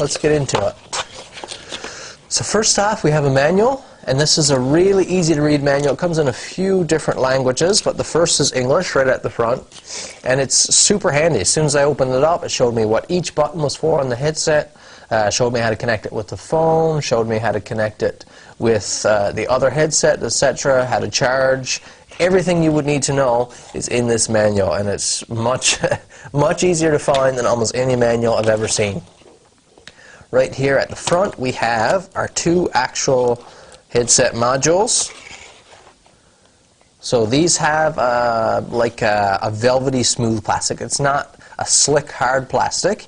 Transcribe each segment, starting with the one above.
let's get into it. So first off, we have a manual, and this is a really easy to read manual. It comes in a few different languages, but the first is English right at the front, and it's super handy. As soon as I opened it up, it showed me what each button was for on the headset, showed me how to connect it with the phone, showed me how to connect it with the other headset, etc., how to charge. Everything you would need to know is in this manual, and it's much, much easier to find than almost any manual I've ever seen. Right here at the front, we have our two actual headset modules. So these have like a velvety smooth plastic. It's not a slick hard plastic.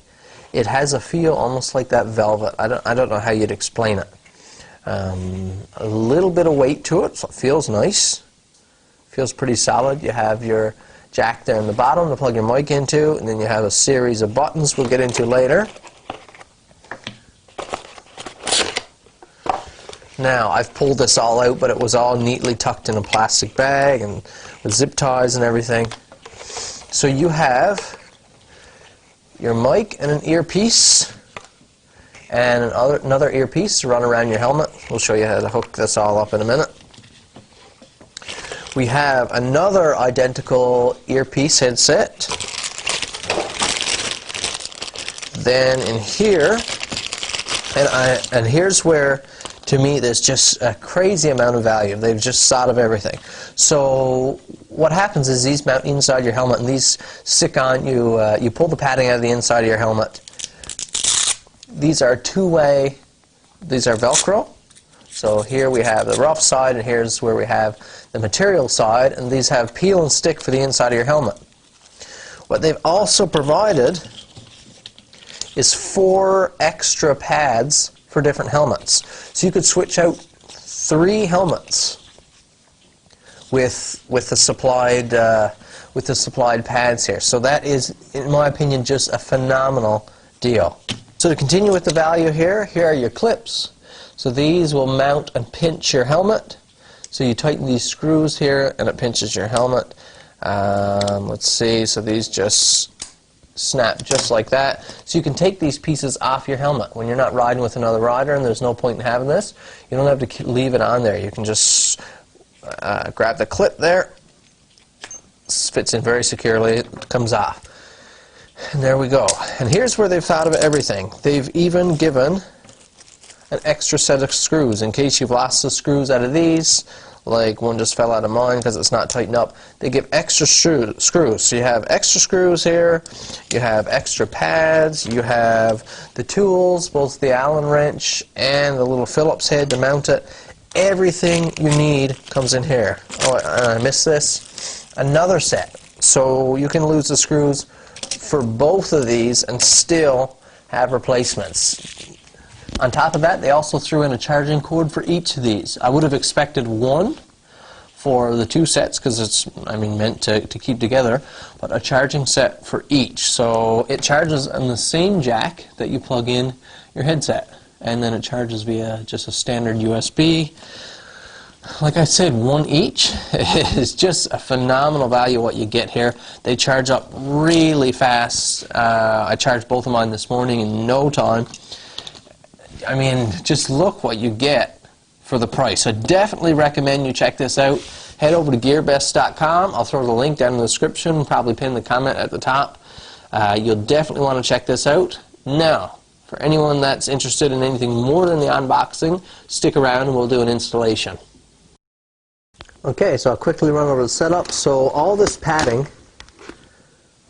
It has a feel almost like that velvet. I don't know how you'd explain it. A little bit of weight to it, so it feels nice. Feels pretty solid. You have your jack there in the bottom to plug your mic into, and then you have a series of buttons we'll get into later. Now, I've pulled this all out, but it was all neatly tucked in a plastic bag and with zip ties and everything. So you have your mic and an earpiece and another earpiece to run around your helmet. We'll show you how to hook this all up in a minute. We have another identical earpiece headset. Then in here, and here's where, to me, there's just a crazy amount of value. They've just thought of everything. So what happens is these mount inside your helmet, and these stick on you. You pull the padding out of the inside of your helmet. These are two-way. These are Velcro. So here we have the rough side, and here's where we have the material side, and these have peel and stick for the inside of your helmet. What they've also provided is 4 extra pads for different helmets. So you could switch out 3 helmets with the supplied pads here. So that is, in my opinion, just a phenomenal deal. So to continue with the value here are your clips. So these will mount and pinch your helmet. So you tighten these screws here and it pinches your helmet. Let's see, so these just snap just like that. So you can take these pieces off your helmet when you're not riding with another rider, and there's no point in having this. You don't have to leave it on there. You can just grab the clip there. This fits in very securely. It comes off. And there we go. And here's where they've thought of everything. They've even given an extra set of screws in case you've lost the screws out of these. Like one just fell out of mine because it's not tightened up. They give extra screws. So you have extra screws here, you have extra pads, you have the tools, both the Allen wrench and the little Phillips head to mount it. Everything you need comes in here. Oh, I missed this. Another set. So you can lose the screws for both of these and still have replacements. On top of that, they also threw in a charging cord for each of these. I would have expected one for the 2 sets because it's, meant to keep together, but a charging set for each. So it charges on the same jack that you plug in your headset, and then it charges via just a standard USB. Like I said, one each. It is just a phenomenal value what you get here. They charge up really fast. I charged both of mine this morning in no time. Just look what you get for the price. I definitely recommend you check this out. Head over to gearbest.com. I'll throw the link down in the description, probably pin the comment at the top. You'll definitely want to check this out. Now, for anyone that's interested in anything more than the unboxing, stick around and we'll do an installation. Okay, so I'll quickly run over the setup. So all this padding,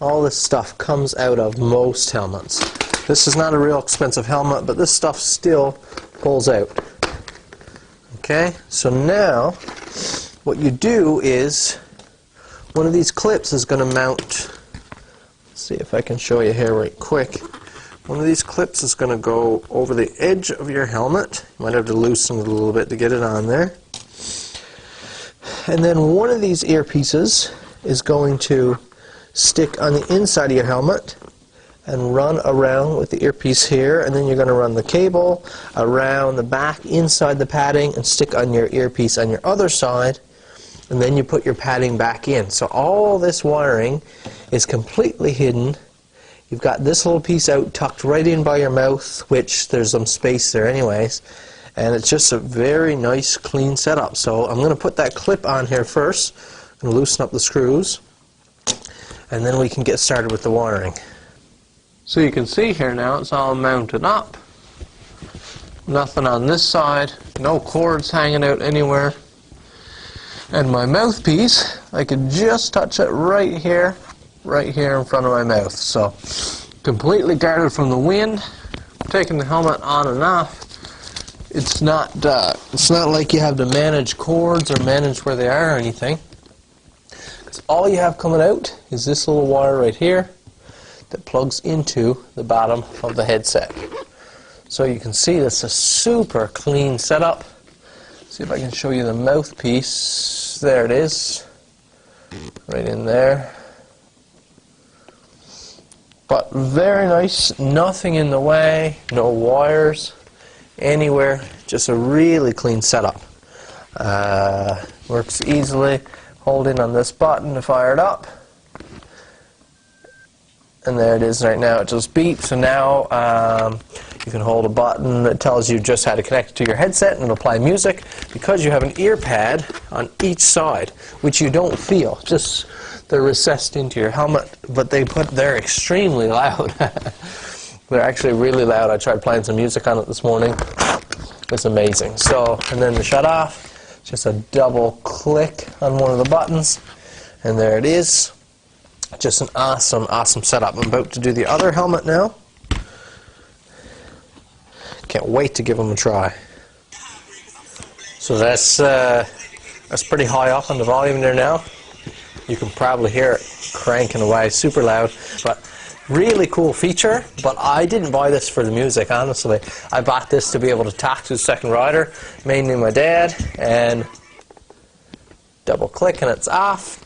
all this stuff comes out of most helmets. This is not a real expensive helmet, but this stuff still pulls out. Okay, so now what you do is one of these clips is going to mount. Let's see if I can show you here right quick. One of these clips is going to go over the edge of your helmet. You might have to loosen it a little bit to get it on there. And then one of these earpieces is going to stick on the inside of your helmet and run around with the earpiece here, and then you're going to run the cable around the back inside the padding and stick on your earpiece on your other side, and then you put your padding back in. So all this wiring is completely hidden you've got this little piece out tucked right in by your mouth, which there's some space there anyways, and it's just a very nice clean setup. So I'm going to put that clip on here first. I'm going to loosen up the screws, and then we can get started with the wiring. So you can see here now it's all mounted up. Nothing on this side, no cords hanging out anywhere. And my mouthpiece, I can just touch it right here in front of my mouth. So completely guarded from the wind. Taking the helmet on and off. It's not like you have to manage cords or manage where they are or anything. Because all you have coming out is this little wire right here that plugs into the bottom of the headset. So you can see this is a super clean setup. See if I can show you the mouthpiece. There it is, right in there. But very nice, nothing in the way, no wires anywhere, just a really clean setup. Works easily. Holding on this button to fire it up. And there it is right now, it just beeps, and now you can hold a button that tells you just how to connect it to your headset and it'll play music, because you have an ear pad on each side, which you don't feel, just they're recessed into your helmet, but they're extremely loud. They're actually really loud. I tried playing some music on it this morning. It's amazing. So, and then to shut off, just a double click on one of the buttons, and there it is. Just an awesome, awesome setup. I'm about to do the other helmet now. Can't wait to give them a try. So that's pretty high up on the volume there now. You can probably hear it cranking away, super loud. But really cool feature. But I didn't buy this for the music, honestly. I bought this to be able to talk to the second rider, mainly my dad, and double click and it's off.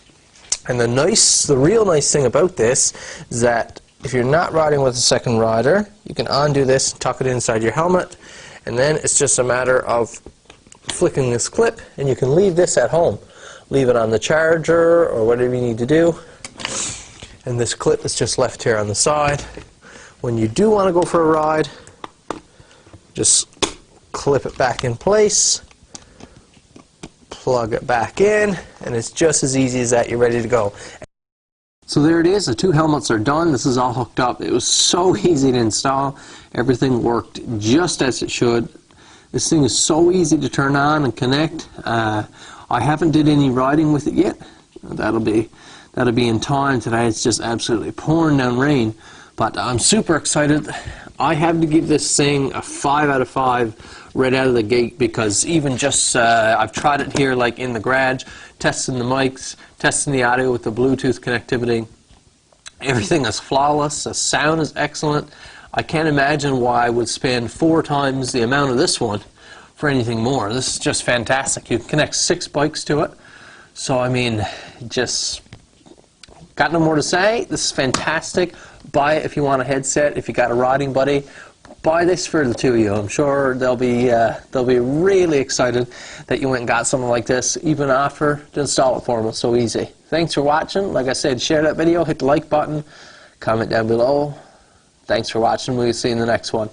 And the real nice thing about this is that if you're not riding with a second rider, you can undo this, tuck it inside your helmet, and then it's just a matter of flicking this clip, and you can leave this at home. Leave it on the charger or whatever you need to do. And this clip is just left here on the side. When you do want to go for a ride, just clip it back in place. Plug it back in, and it's just as easy as that. You're ready to go. So there it is. The two helmets are done. This is all hooked up. It was so easy to install. Everything worked just as it should. This thing is so easy to turn on and connect. I haven't did any riding with it yet. That'll be in time. Today it's just absolutely pouring down rain. But I'm super excited. I have to give this thing a 5 out of 5 right out of the gate, because even just I've tried it here like in the garage, testing the mics, testing the audio with the Bluetooth connectivity. Everything is flawless. The sound is excellent. I can't imagine why I would spend 4 times the amount of this one for anything more. This is just fantastic. You can connect 6 bikes to it. So I mean, just got no more to say. This is fantastic. Buy it if you want a headset. If you got a riding buddy, buy this for the two of you. I'm sure they'll be really excited that you went and got something like this. Even offer to install it for them. It's so easy. Thanks for watching. Like I said, share that video, hit the like button, comment down below. Thanks for watching. We'll see you in the next one.